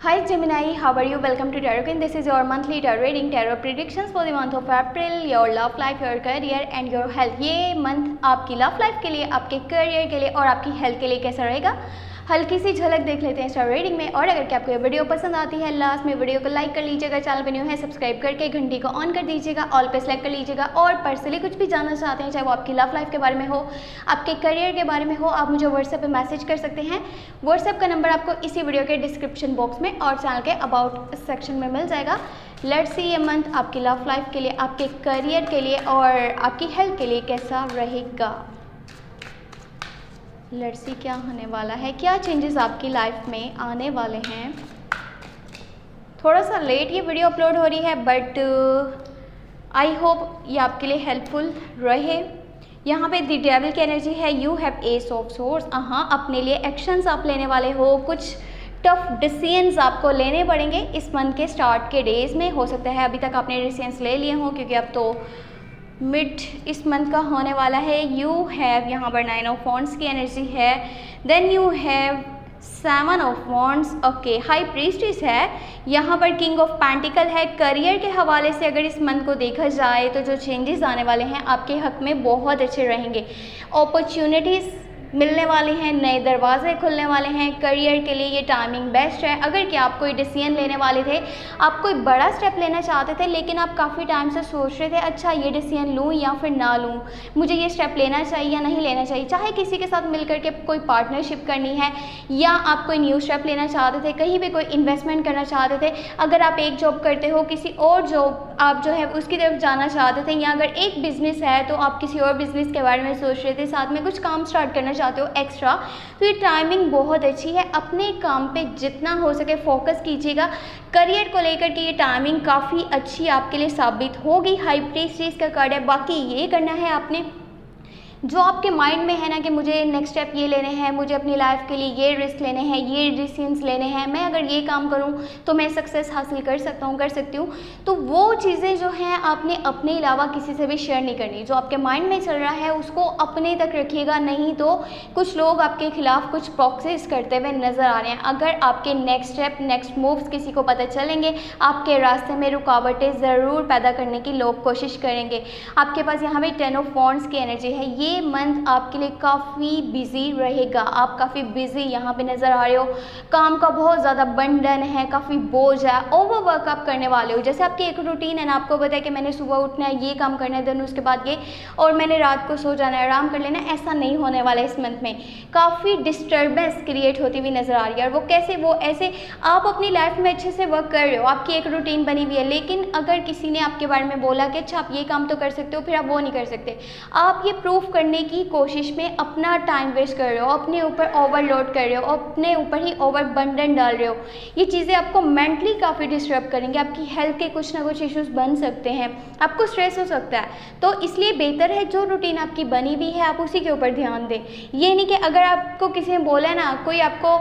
Hi Gemini, how are you? Welcome to Tarot King. This is your monthly tarot reading, tarot predictions for the month of April, your love life, your career and your health. ये month आपकी love life के लिए, आपके career के लिए और आपकी health के लिए कैसा रहेगा, हल्की सी झलक देख लेते हैं स्टार रीडिंग में। और अगर आपको ये वीडियो पसंद आती है, लास्ट में वीडियो को लाइक कर लीजिएगा, चैनल पर न्यू है सब्सक्राइब करके घंटी को ऑन कर दीजिएगा, ऑल पे सेलेक्ट कर लीजिएगा। और पर्सनली कुछ भी जानना चाहते हैं, चाहे वो आपकी लव लाइफ के बारे में हो, आपके करियर के बारे में हो, आप मुझे व्हाट्सएप पे मैसेज कर सकते हैं। व्हाट्सएप का नंबर आपको इसी वीडियो के डिस्क्रिप्शन बॉक्स में और चैनल के अबाउट सेक्शन में मिल जाएगा। लेट्स सी ये मंथ आपकी लव लाइफ के लिए, आपके करियर के लिए और आपकी हेल्थ के लिए कैसा रहेगा। लेट्स सी क्या होने वाला है, क्या चेंजेस आपकी लाइफ में आने वाले हैं। थोड़ा सा लेट ये वीडियो अपलोड हो रही है, बट आई होप ये आपके लिए हेल्पफुल रहे। यहाँ पे द डेविल की एनर्जी है, you have S of swords. हाँ, अपने लिए एक्शंस आप लेने वाले हो, कुछ टफ डिसीजंस आपको लेने पड़ेंगे इस मंथ के स्टार्ट के डेज में। हो सकता है अभी तक आपने डिसीजंस ले लिए हों, क्योंकि अब तो मिड इस मंथ का होने वाला है। यू हैव यहाँ पर 9 ऑफ वॉन्ड्स की एनर्जी है, then you have 7 of wands, okay. High priestess है, यहाँ पर किंग ऑफ पेंटिकल है। करियर के हवाले से अगर इस मंथ को देखा जाए तो जो चेंजेस आने वाले हैं आपके हक में बहुत अच्छे रहेंगे। अपॉर्चुनिटीज़ मिलने वाले हैं, नए दरवाजे खुलने वाले हैं। करियर के लिए ये टाइमिंग बेस्ट है। अगर कि आप कोई डिसीजन लेने वाले थे, आप कोई बड़ा स्टेप लेना चाहते थे, लेकिन आप काफ़ी टाइम से सोच रहे थे अच्छा ये डिसीजन लूँ या फिर ना लूँ, मुझे ये स्टेप लेना चाहिए या नहीं लेना चाहिए, चाहे किसी के साथ मिलकर के कोई पार्टनरशिप करनी है या आप कोई न्यू स्टेप लेना चाहते थे, कहीं भी कोई इन्वेस्टमेंट करना चाहते थे। अगर आप एक जॉब करते हो, किसी और जॉब आप जो है उसकी तरफ जाना चाहते थे, या अगर एक बिज़नेस है तो आप किसी और बिज़नेस के बारे में सोच रहे थे, साथ में कुछ काम स्टार्ट करना चाहते हो एक्स्ट्रा, तो ये टाइमिंग बहुत अच्छी है। अपने काम पे जितना हो सके फोकस कीजिएगा। करियर को लेकर के ये टाइमिंग काफ़ी अच्छी आपके लिए साबित होगी। हाई प्रीस्टेस का कार्ड है। बाकी ये करना है आपने जो आपके माइंड में है ना कि मुझे नेक्स्ट स्टेप ये लेने हैं, मुझे अपनी लाइफ के लिए ये रिस्क लेने हैं, ये डिसीजंस लेने हैं, मैं अगर ये काम करूं तो मैं सक्सेस हासिल कर सकता हूं, कर सकती हूं, तो वो चीज़ें जो हैं आपने अपने अलावा किसी से भी शेयर नहीं करनी। जो आपके माइंड में चल रहा है उसको अपने तक रखिएगा, नहीं तो कुछ लोग आपके खिलाफ कुछ प्रोसेस करते हुए नज़र आ रहे हैं। अगर आपके नेक्स्ट स्टेप, नेक्स्ट मूव्स किसी को पता चलेंगे, आपके रास्ते में रुकावटें ज़रूर पैदा करने की लोग कोशिश करेंगे। आपके पास यहाँ पे 10 ऑफ वॉन्ड्स की एनर्जी है। ये मंथ आपके लिए काफ़ी बिजी रहेगा, आप काफ़ी बिजी यहाँ पे नज़र आ रहे हो। काम का बहुत ज़्यादा बंडन है, काफ़ी बोझ है, ओवरवर्क आप करने वाले हो। जैसे आपकी एक रूटीन है ना, आपको पता है कि मैंने सुबह उठना है, ये काम करना है, देन उसके बाद ये, और मैंने रात को सो जाना है, आराम कर लेना, ऐसा नहीं होने वाला है। इस मंथ में काफ़ी डिस्टर्बेंस क्रिएट होती हुई नज़र आ रही है। और वो कैसे, वो ऐसे आप अपनी लाइफ में अच्छे से वर्क कर रहे हो, आपकी एक रूटीन बनी हुई है, लेकिन अगर किसी ने आपके बारे में बोला कि अच्छा आप ये काम तो कर सकते हो, फिर आप वो नहीं कर सकते, आप ये प्रूफ करने की कोशिश में अपना टाइम वेस्ट कर रहे हो, अपने ऊपर ओवरलोड कर रहे हो, अपने ऊपर ही ओवर बर्डन डाल रहे हो। ये चीज़ें आपको मेंटली काफ़ी डिस्टर्ब करेंगे, आपकी हेल्थ के कुछ ना कुछ इश्यूज बन सकते हैं, आपको स्ट्रेस हो सकता है। तो इसलिए बेहतर है जो रूटीन आपकी बनी हुई है आप उसी के ऊपर ध्यान दें। ये नहीं कि अगर आपको किसी ने बोला ना, कोई आपको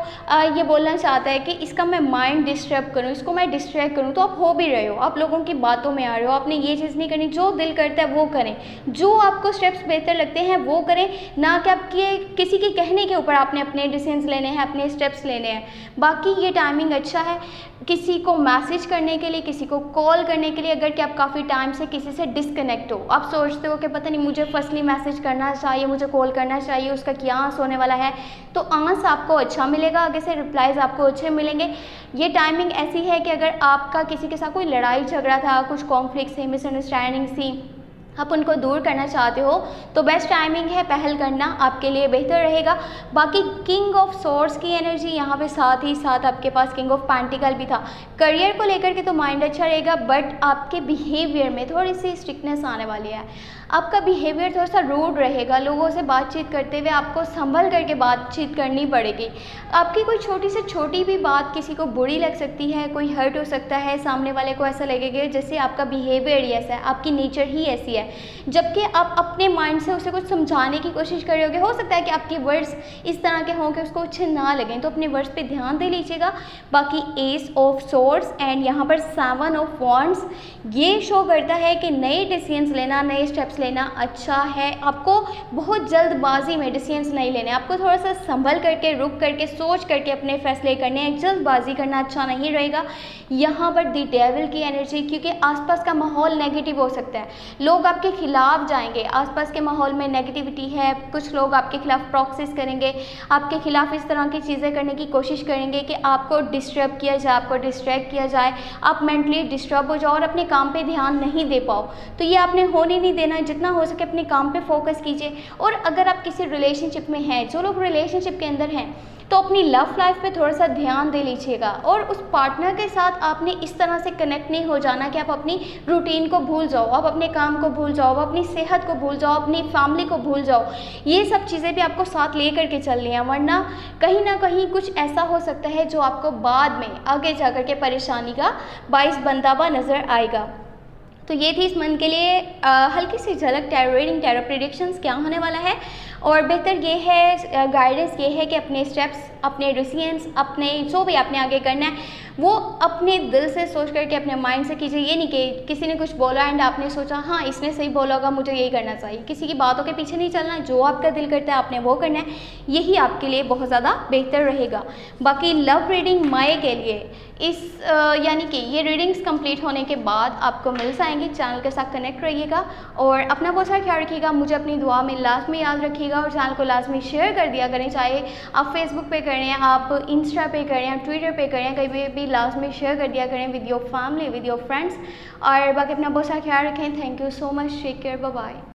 ये बोलना चाहता है कि इसका मैं माइंड डिस्टर्ब करूँ, इसको मैं डिस्ट्रैक्ट करूँ, तो आप हो भी रहे हो, आप लोगों की बातों में आ रहे हो। आपने ये चीज़ नहीं करनी, जो दिल करता है वो करें, जो आपको स्टेप्स बेहतर लगते हैं वो करें, ना कि आपके किसी के कहने के ऊपर आपने अपने डिसीजंस लेने हैं, अपने स्टेप्स लेने हैं। बाकी ये टाइमिंग अच्छा है किसी को मैसेज करने के लिए, किसी को कॉल करने के लिए। अगर कि आप काफ़ी टाइम से किसी से डिस्कनेक्ट हो, आप सोचते हो कि पता नहीं मुझे फर्स्टली मैसेज करना चाहिए, मुझे कॉल करना चाहिए, उसका क्या आंस होने वाला है, तो आंस आपको अच्छा मिलेगा, आगे से रिप्लाईज आपको अच्छे मिलेंगे। ये टाइमिंग ऐसी है कि अगर आपका किसी के साथ कोई लड़ाई झगड़ा था, कुछ कॉन्फ्लिक्ट थी, मिसअंडरस्टैंडिंग थी, आप उनको दूर करना चाहते हो, तो बेस्ट टाइमिंग है, पहल करना आपके लिए बेहतर रहेगा। बाकी किंग ऑफ सोर्ड्स की एनर्जी यहाँ पे साथ ही साथ आपके पास किंग ऑफ पेंटिकल भी था। करियर को लेकर के तो माइंड अच्छा रहेगा, बट आपके बिहेवियर में थोड़ी सी स्ट्रिक्टनेस आने वाली है। आपका बिहेवियर थोड़ा सा रूड रहेगा, लोगों से बातचीत करते हुए आपको संभल करके बातचीत करनी पड़ेगी। आपकी कोई छोटी से छोटी भी बात किसी को बुरी लग सकती है, कोई हर्ट हो सकता है, सामने वाले को ऐसा लगेगा जैसे आपका बिहेवियर ही ऐसा है, आपकी नेचर ही ऐसी है, जबकि आप अपने माइंड से उसे कुछ समझाने की कोशिश कर रहे होगे। हो सकता है कि आपके वर्ड्स इस तरह के हों कि उसको अच्छे ना लगें, तो अपने वर्ड्स पे ध्यान दे लीजिएगा। बाकी एस ऑफ सोर्ड्स एंड यहाँ पर 7 ऑफ वॉन्ड्स ये शो करता है कि नए डिसीजंस लेना, नए स्टेप्स लेना अच्छा है। आपको बहुत जल्दबाजी में डिसीजंस नहीं लेने, आपको थोड़ा सा संभल करके, रुक करके, सोच करके अपने फैसले करने हैं। जल्दबाजी करना अच्छा नहीं रहेगा। यहाँ पर दी डेविल की एनर्जी, क्योंकि आसपास का माहौल नेगेटिव हो सकता है, लोग आपके खिलाफ जाएंगे, आसपास के माहौल में नेगेटिविटी है, कुछ लोग आपके खिलाफ प्रॉक्सिस करेंगे, आपके खिलाफ इस तरह की चीज़ें करने की कोशिश करेंगे कि आपको डिस्टर्ब किया जाए, आपको डिस्ट्रैक्ट किया जाए, आप मेंटली डिस्टर्ब हो जाओ और अपने काम पे ध्यान नहीं दे पाओ। तो ये आपने होने नहीं देना है। जितना हो सके अपने काम पे फोकस कीजिए। और अगर आप किसी रिलेशनशिप में हैं, जो लोग रिलेशनशिप के अंदर हैं, तो अपनी लव लाइफ पे थोड़ा सा ध्यान दे लीजिएगा। और उस पार्टनर के साथ आपने इस तरह से कनेक्ट नहीं हो जाना कि आप अपनी रूटीन को भूल जाओ, आप अपने काम को भूल जाओ, आप अपनी सेहत को भूल जाओ, अपनी फैमिली को भूल जाओ। ये सब चीज़ें भी आपको साथ ले करके चलनी है, वरना कहीं ना कहीं कुछ ऐसा हो सकता है जो आपको बाद में आगे जा कर के परेशानी का बाइस बनता हुआ नज़र आएगा। तो ये थी इस मंथ के लिए हल्की सी झलक टैरो रीडिंग, टैरो प्रेडिक्शंस क्या होने वाला है। और बेहतर ये है, गाइडेंस ये है कि अपने स्टेप्स, अपने डिसीजंस, अपने जो भी आपने आगे करना है वो अपने दिल से सोच करके, अपने माइंड से कीजिए। ये नहीं कि किसी ने कुछ बोला एंड आपने सोचा हाँ इसने सही बोला होगा, मुझे यही करना चाहिए। किसी की बातों के पीछे नहीं चलना, जो आपका दिल करता है आपने वो करना है। यही आपके लिए बहुत ज़्यादा बेहतर रहेगा। बाकी लव रीडिंग माए के लिए इस यानी कि ये रीडिंग्स कंप्लीट होने के बाद आपको मिल जाएंगी। चैनल के साथ कनेक्ट रहिएगा और अपना बहुत सारा ख्याल रखिएगा। मुझे अपनी दुआ में लास्ट में याद रखिएगा और चैनल को लाजमी शेयर कर दिया करें, चाहे आप फेसबुक पे करें, आप इंस्टा पे करें, ट्विटर पे करें, कहीं भी लाजमी शेयर कर दिया करें with your family, with your friends. और बाकी अपना बहुत सारा ख्याल रखें। Thank you so much, take care, bye bye.